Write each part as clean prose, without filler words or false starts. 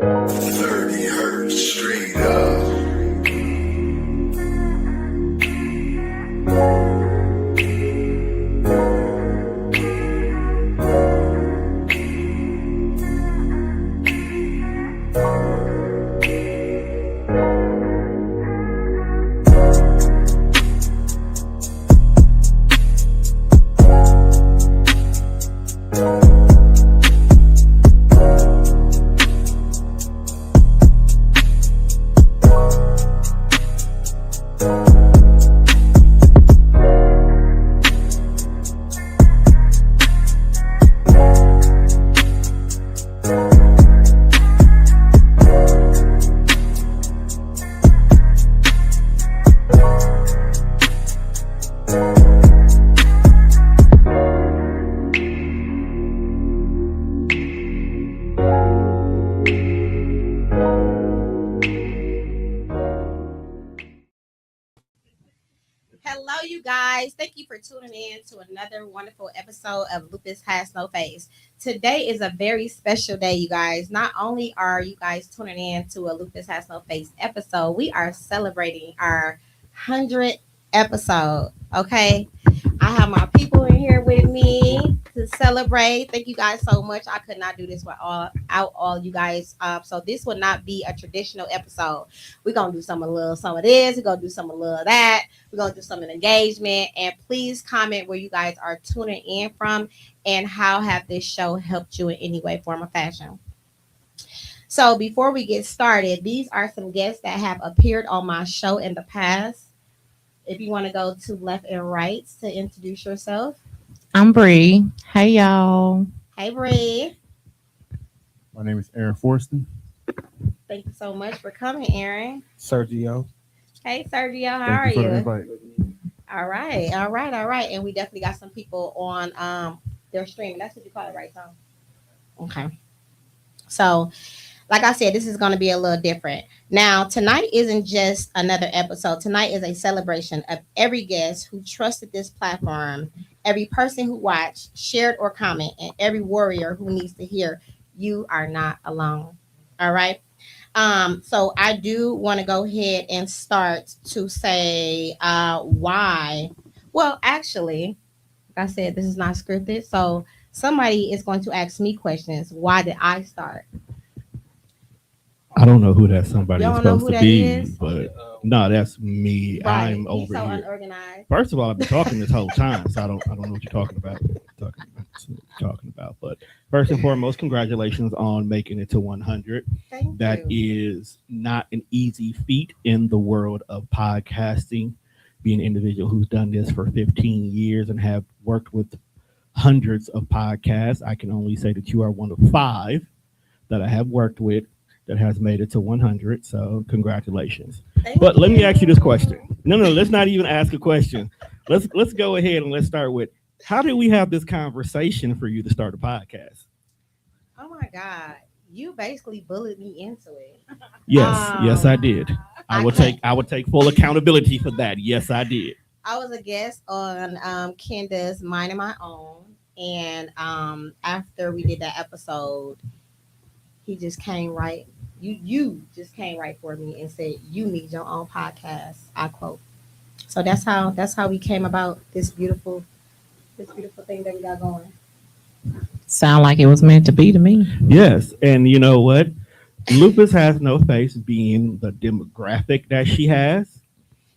30 hertz straight up. Hello, you guys. Thank you for tuning in to another wonderful episode of Lupus Has No Face. Today is a very special day, you guys. Not only are you guys tuning in to a Lupus Has No Face episode, we are celebrating our 100th episode. Okay, I have my people in here with me to celebrate. Thank you guys so much. I could not do this without all you guys. So this would not be a traditional episode. We're gonna do some of this. We're gonna do some of that. We're going to do some engagement, and please comment where you guys are tuning in from and how have this show helped you in any way, form, or fashion. So before we get started, these are some guests that have appeared on my show in the past. If you want to go to left and right to introduce yourself. I'm Bree. Hey, y'all. Hey, Bree. My name is Aaron Forston. Thank you so much for coming, Aaron. Sergio. Hey, Sergio. How Thank are you for you? the invite. All right. And we definitely got some people on their stream. That's what you call it, right, Tom? Okay. So, like I said, this is going to be a little different. Now, tonight isn't just another episode. Tonight is a celebration of every guest who trusted this platform, every person who watched, shared, or comment, and every warrior who needs to hear you are not alone. All right. So I do want to go ahead and start to say why. Well, actually, like I said, this is not scripted. So somebody is going to ask me questions. Why did I start? I don't know who that somebody You is don't know supposed who to that be, is? but no, that's me. Right. I'm He's over so here. unorganized. First of all, I've been talking this whole time, so I don't know what you're talking about. But first and foremost, congratulations on making it to 100. Thank That you. is not an easy feat in the world of podcasting. Being an individual who's done this for 15 years and have worked with hundreds of podcasts, I can only say that you are one of 5 that I have worked with that has made it to 100. So congratulations. But let me ask you this question. No, let's not even ask a question. Let's go ahead and let's start with, how did we have this conversation for you to start a podcast? Oh my God. You basically bullied me into it. Yes, I did. I would take full accountability for that. Yes, I did. I was a guest on Kenda's Mine and My Own. And after we did that episode, he just came right. You just came right for me and said, you need your own podcast. I quote. So that's how we came about this beautiful thing that we got going. Sound like it was meant to be to me. Yes, and you know what? Lupus Has No Face, being the demographic that she has,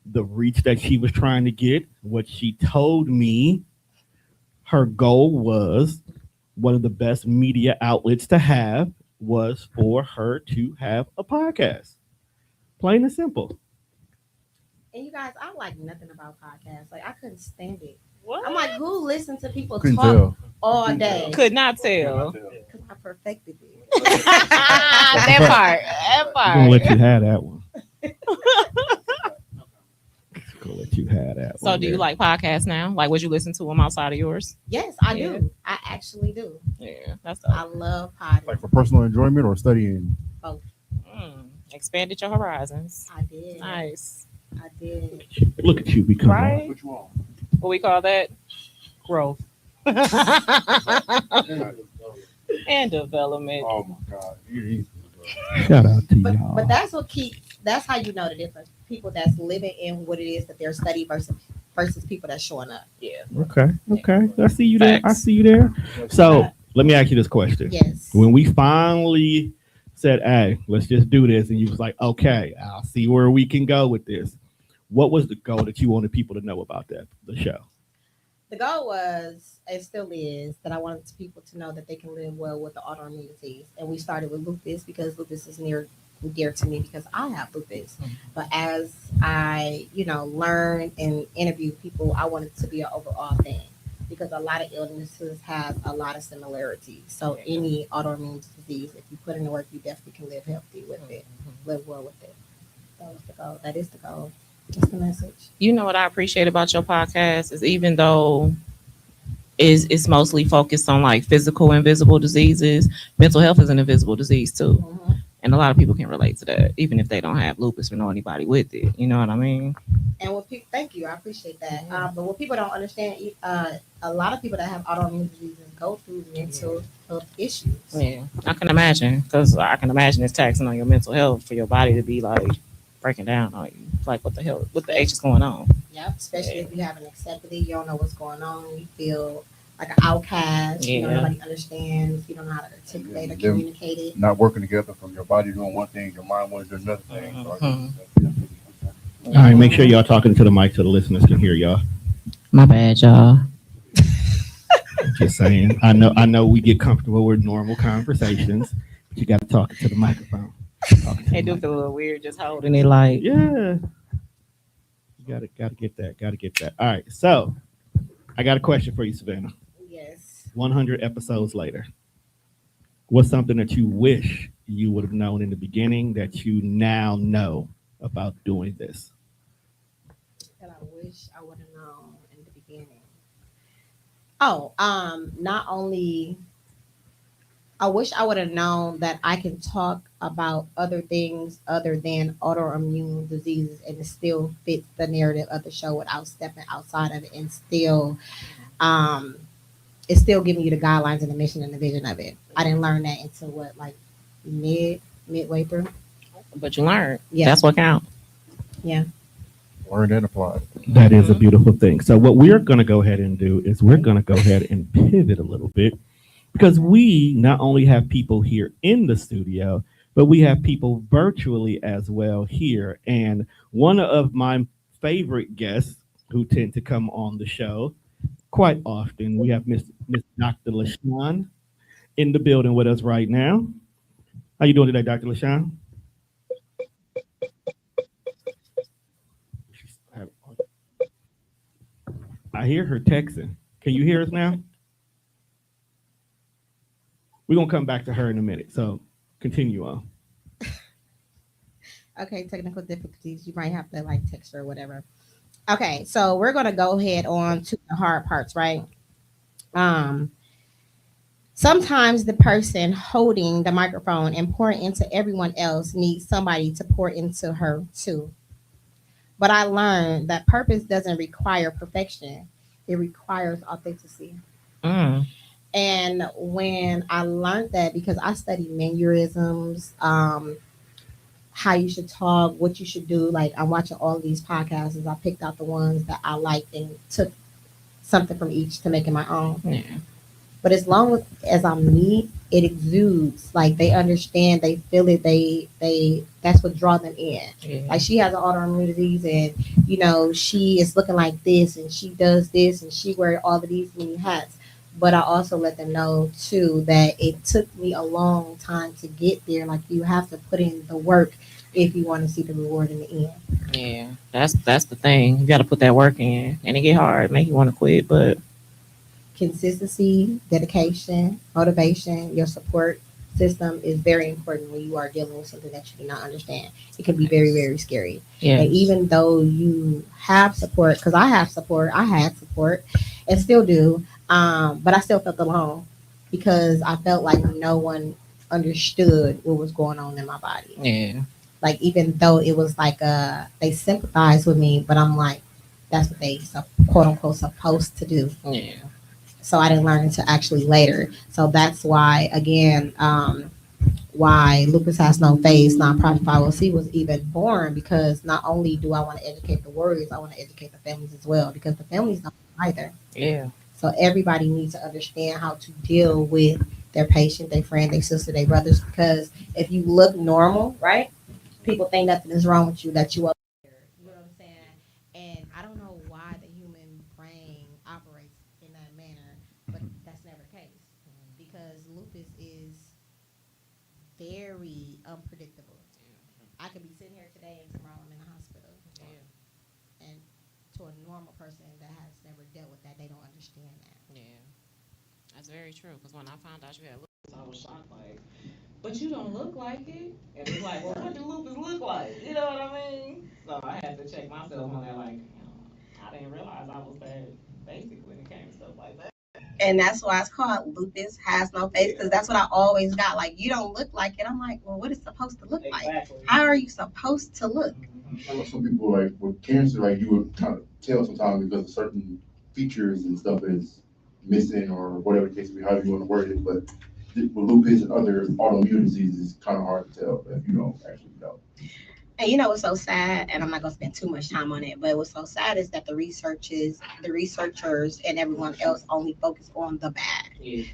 the reach that she was trying to get, what she told me her goal was, one of the best media outlets to have was for her to have a podcast. Plain and simple. And you guys, I like nothing about podcasts. Like I couldn't stand it. What? I'm like, who listens to people Couldn't talk tell. all day? Could not tell. Because I perfected it. that I'm gonna let you have that one. Gonna let you have that one. So, do you there. like podcasts now? Like, would you listen to them outside of yours? Yes, I Yeah. do. I actually do. Yeah, that's I love podcasts. Like for personal enjoyment or studying? Expanded your horizons. I did. Nice. I did. Look at you becoming. Right? Which one? What we call that? Growth. And development. Oh my God. Shout out to But y'all. but that's how you know the difference. People that's living in what it is that they're studying versus people that's showing up. Yeah. Okay. I see you there. Facts. So let me ask you this question. Yes. When we finally said, "Hey, let's just do this," and you was like, "Okay, I'll see where we can go with this." What was the goal that you wanted people to know about the show? The goal was, and still is, that I wanted people to know that they can live well with the autoimmune disease. And we started with lupus because lupus is near dear to me because I have lupus. But as I, learn and interview people, I want it to be an overall thing because a lot of illnesses have a lot of similarities. So any autoimmune disease, if you put in the work, you definitely can live healthy with it, live well with it. That was the goal. That is the goal. That's the message. You know what I appreciate about your podcast is even though it's mostly focused on like physical invisible diseases, mental health is an invisible disease too. Mm-hmm. And a lot of people can relate to that, even if they don't have lupus or know anybody with it. You know what I mean? And what people, thank you, I appreciate that. But what people don't understand, a lot of people that have autoimmune diseases go through mental health issues. Yeah, I can imagine because I can imagine it's taxing on your mental health for your body to be like breaking down on you. Like, what the hell? What the H is going on? Yep, especially if you haven't accepted it, you don't know what's going on, you feel like an outcast, nobody understands, you don't know how to articulate or communicate it. Not working together from your body doing one thing, your mind wants to do another thing. All right, make sure y'all talking to the mic so the listeners can hear y'all. My bad, y'all. Just saying. I know we get comfortable with normal conversations, but you got to talk to the microphone. They do feel a little weird just holding it like. Yeah. You gotta get that. All right, so I got a question for you, Savannah. Yes. 100 episodes later, what's something that you wish you would have known in the beginning that you now know about doing this? That I wish I would have known in the beginning. Oh, not only I wish I would have known that I can talk about other things other than autoimmune diseases and it still fits the narrative of the show without stepping outside of it and still it's still giving you the guidelines and the mission and the vision of it. I didn't learn that until midway through. But you learned. Yeah. That's what counts. Yeah. Learn and apply. That is a beautiful thing. So what we're going to go ahead and do is we're going to go ahead and pivot a little bit because we not only have people here in the studio, but we have people virtually as well here. And one of my favorite guests who tend to come on the show quite often, we have Miss Dr. LaShawn in the building with us right now. How you doing today, Dr. LaShawn? I hear her texting. Can you hear us now? We're going to come back to her in a minute. So continue on. Okay, technical difficulties. You might have to text her or whatever. Okay, so we're gonna go ahead on to the hard parts, right? Sometimes the person holding the microphone and pouring into everyone else needs somebody to pour into her too. But I learned that purpose doesn't require perfection; it requires authenticity. And when I learned that, because I studied mannerisms, how you should talk, what you should do. Like I'm watching all of these podcasts, and I picked out the ones that I liked and took something from each to make it my own. Yeah. But as long as I'm me, it exudes. Like they understand, they feel it. They that's what draw them in. Yeah. Like she has an autoimmune disease, and she is looking like this, and she does this, and she wears all of these many hats. But I also let them know too that it took me a long time to get there. Like you have to put in the work if you want to see the reward in the end. Yeah, that's the thing. You got to put that work in, and it get hard, make you want to quit. But consistency, dedication, motivation, your support system is very important when you are dealing with something that you do not understand. It can be very, very scary. yeah, And even though you have support, because I have support, I had support, and still do, but I still felt alone because I felt like no one understood what was going on in my body. yeah, Like even though it was like they sympathized with me, but I'm like, that's what they quote unquote supposed to do. yeah. So I didn't learn until actually later. So that's why again, why Lupus Has No Face nonprofit 501c was even born, because not only do I want to educate the warriors, I want to educate the families as well, because the families don't either. Yeah. So everybody needs to understand how to deal with their patient, their friend, their sister, their brothers. Because if you look normal, right, people think nothing is wrong with you, that you are. You know what I'm saying? And I don't know why the human brain operates in that manner, but that's never the case. Because lupus is very unpredictable. I could be sitting here today and tomorrow I'm in the hospital. Yeah. And to a normal person that has never dealt with that, they don't understand that. Yeah. That's very true. Because when I found out you had lupus, I was shocked. Like, but you don't look like it. And it's like, well, what does lupus look like? You know what I mean? So I had to check myself on that. Like, I didn't realize I was that basic when it came to stuff like that. And that's why it's called Lupus Has No Face, because that's what I always got. Like, you don't look like it. I'm like, well, what is it supposed to look like? How are you supposed to look? I know some people like with cancer, like you would kind of tell sometimes because of certain features and stuff is missing or whatever the case may be, however you want to word it. But with lupus and other autoimmune diseases, it's kind of hard to tell if you don't actually know. And you know what's so sad, and I'm not gonna spend too much time on it, but what's so sad is that the researchers and everyone else only focus on the bad,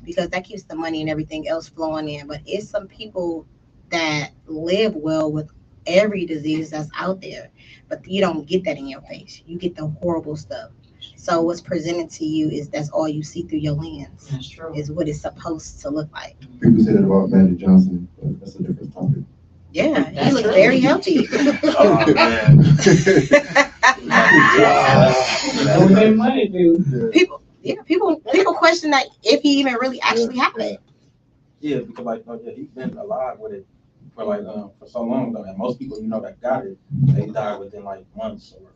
because that keeps the money and everything else flowing in. But it's some people that live well with every disease that's out there, but you don't get that in your face. You get the horrible stuff. So what's presented to you is that's all you see through your lens. That's true. Is what it's supposed to look like. People say that about Magic Johnson, but that's a different topic. Yeah, he That's looks true. very healthy. Oh man. Money, dude. People question that if he even really actually had it. Yeah, because like he's been alive with it for like for so long though, and most people that got it, they died within like months or.